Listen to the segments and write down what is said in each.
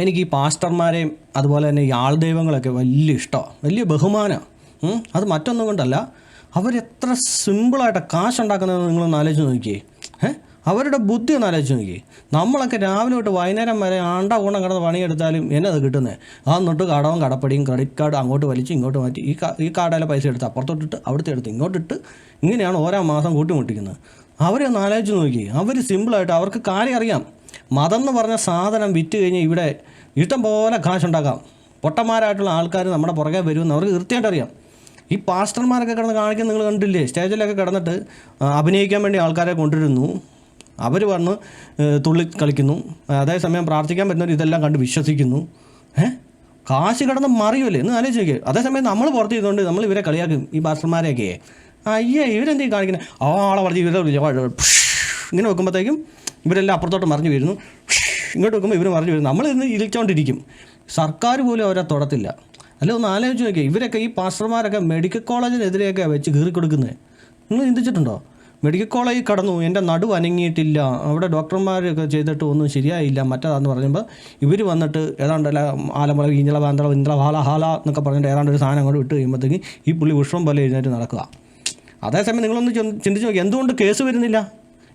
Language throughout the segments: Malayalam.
എനിക്ക് ഈ പാസ്റ്റർമാരെയും അതുപോലെ തന്നെ ഈ ആൾ ദൈവങ്ങളൊക്കെ വലിയ ഇഷ്ടമാണ്, വലിയ ബഹുമാനമാണ്. അത് മറ്റൊന്നും കൊണ്ടല്ല, അവരെത്ര സിമ്പിളായിട്ട് കാശുണ്ടാക്കുന്നതെന്ന് നിങ്ങളൊന്ന് ആലോചിച്ച് നോക്കിയേ. അവരുടെ ബുദ്ധി ഒന്ന് ആലോചിച്ച് നോക്കിയേ. നമ്മളൊക്കെ രാവിലെ തൊട്ട് വൈകുന്നേരം വരെ ആണ്ട ഊണം കിടന്ന് പണിയെടുത്താലും എന്നത് കിട്ടുന്നത് എന്നിട്ട് കടവും കടപ്പടിയും ക്രെഡിറ്റ് കാർഡ് അങ്ങോട്ട് വലിച്ച് ഇങ്ങോട്ട് മാറ്റി ഈ കാർഡിലെ പൈസ എടുത്ത് അപ്പുറത്തോട്ടിട്ട് അവിടുത്തെ എടുത്ത് ഇങ്ങോട്ടിട്ട് ഇങ്ങനെയാണ് ഓരോ മാസം കൂട്ടിമുട്ടിക്കുന്നത്. അവരൊന്ന് ആലോചിച്ച് നോക്കി. അവർ സിമ്പിളായിട്ട് അവർക്ക് കാര്യം അറിയാം. മതം എന്ന് പറഞ്ഞ സാധനം വിറ്റ് കഴിഞ്ഞ് ഇവിടെ ഇഷ്ടം പോലെ കാശുണ്ടാക്കാം. പൊട്ടന്മാരായിട്ടുള്ള ആൾക്കാർ നമ്മുടെ പുറകെ വരുമെന്ന് അവർക്ക് കൃത്യമായിട്ട് അറിയാം. ഈ പാസ്റ്റർമാരൊക്കെ കിടന്ന് കാണിക്കാൻ നിങ്ങൾ കണ്ടില്ലേ? സ്റ്റേജിലൊക്കെ കിടന്നിട്ട് അഭിനയിക്കാൻ വേണ്ടി ആൾക്കാരെ കൊണ്ടുവരുന്നു. അവർ വന്ന് തുള്ളി കളിക്കുന്നു. അതേസമയം പ്രാർത്ഥിക്കാൻ പറ്റുന്നവർ ഇതെല്ലാം കണ്ട് വിശ്വസിക്കുന്നു. കാശ് കിടന്ന് മറിയുമല്ലേ എന്ന് ആലോചിച്ച് നോക്കിയേ. അതേസമയം നമ്മൾ പുറത്ത് ചെയ്തുകൊണ്ട് നമ്മൾ ഇവരെ കളിയാക്കും, ഈ പാസ്റ്റർമാരെയൊക്കെ. അയ്യേ ഇവരെന്തെങ്കിലും കാണിക്കുന്നത്, ആളെ പറഞ്ഞ് ഇവരെ ഇങ്ങനെ വെക്കുമ്പോഴത്തേക്കും ഇവരെല്ലാം അപ്പുറത്തോട്ട് മറിഞ്ഞു വരുന്നു. ഇങ്ങോട്ട് വെക്കുമ്പോൾ ഇവർ മറിഞ്ഞു വരുന്നു. നമ്മളിന്ന് ഇരിച്ചുകൊണ്ടിരിക്കും. സർക്കാർ പോലും അവരെ തൊടത്തില്ല. അല്ല, ഒന്ന് ആലോചിച്ച് നോക്കിയാൽ ഇവരൊക്കെ ഈ പാസ്റ്റർമാരൊക്കെ മെഡിക്കൽ കോളേജിനെതിരെയൊക്കെ വെച്ച് കീറി കൊടുക്കുന്നത് നിങ്ങൾ ചിന്തിച്ചിട്ടുണ്ടോ? മെഡിക്കൽ കോളേജിൽ കടന്നു, എൻ്റെ നടുവ് അനങ്ങിയിട്ടില്ല, അവിടെ ഡോക്ടർമാരൊക്കെ ചെയ്തിട്ട് ഒന്നും ശരിയായില്ല, മറ്റേതാന്ന് പറയുമ്പോൾ ഇവർ വന്നിട്ട് ഏതാണ്ടല്ല ആലമുള ഈഞ്ഞള ബാന്തള ഇന്ദ്ര ഹാല ഹാല എന്നൊക്കെ പറഞ്ഞിട്ട് ഏതാണ്ട് ഒരു സാധനം അങ്ങോട്ട് വിട്ട് കഴിയുമ്പോഴത്തേക്ക് ഈ പുള്ളി വിഷമം പോലെ എഴുന്നേറ്റ് നടക്കുക. അതേസമയം നിങ്ങളൊന്ന് ചിന്തിച്ച് നോക്കി, എന്തുകൊണ്ട് കേസ് വരുന്നില്ല?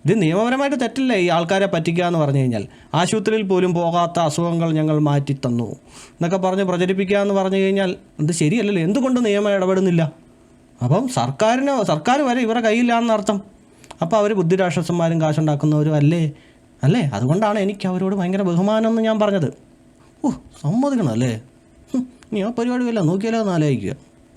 ഇത് നിയമപരമായിട്ട് തെറ്റില്ലേ ഈ ആൾക്കാരെ പറ്റിക്കുക എന്ന് പറഞ്ഞു കഴിഞ്ഞാൽ? ആശുപത്രിയിൽ പോലും പോകാത്ത അസുഖങ്ങൾ ഞങ്ങൾ മാറ്റിത്തന്നു എന്നൊക്കെ പറഞ്ഞ് പ്രചരിപ്പിക്കുക എന്ന് പറഞ്ഞു കഴിഞ്ഞാൽ ഇത് ശരിയല്ലല്ലോ. എന്തുകൊണ്ട് നിയമം ഇടപെടുന്നില്ല? അപ്പം സർക്കാർ വരെ ഇവരുടെ കയ്യിലാണെന്ന് അർത്ഥം. അപ്പോൾ അവർ ബുദ്ധിരാക്ഷസന്മാരും കാശുണ്ടാക്കുന്നവരും അല്ലേ? അതുകൊണ്ടാണ് എനിക്ക് അവരോട് ഭയങ്കര ബഹുമാനം എന്ന് ഞാൻ പറഞ്ഞത്. സമ്മതിക്കണം അല്ലേ? നീ ആ പരിപാടിയല്ല നോക്കിയാലോ എന്ന് ആലോചിക്കുക.